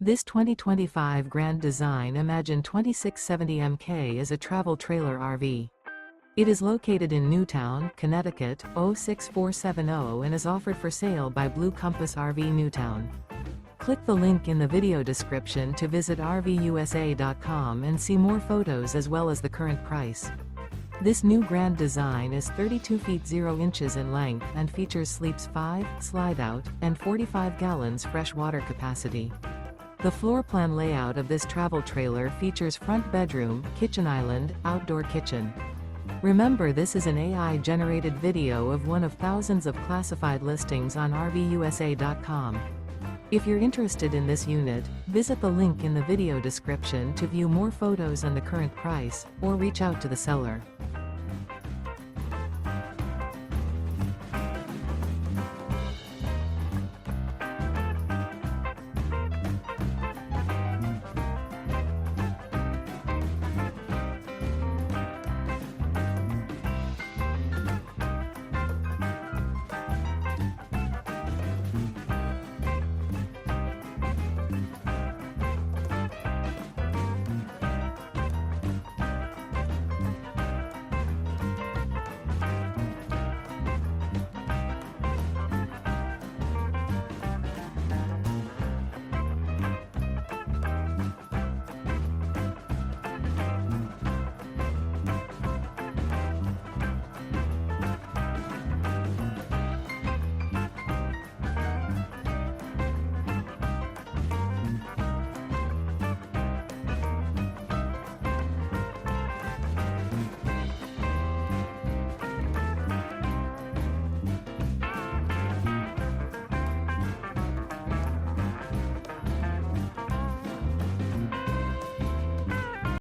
This 2025 Grand Design Imagine 2670 MK is a travel trailer RV. It is located in Newtown, Connecticut, 06470 and is offered for sale by Blue Compass RV Newtown. Click the link in the video description to visit RVUSA.com and see more photos as well as the current price. This new Grand Design is 32 feet 0 inches in length and features sleeps 5, slide-out, and 45 gallons fresh water capacity. The floor plan layout of this travel trailer features front bedroom, kitchen island, outdoor kitchen. Remember, this is an AI-generated video of one of thousands of classified listings on RVUSA.com. If you're interested in this unit, visit the link in the video description to view more photos and the current price, or reach out to the seller.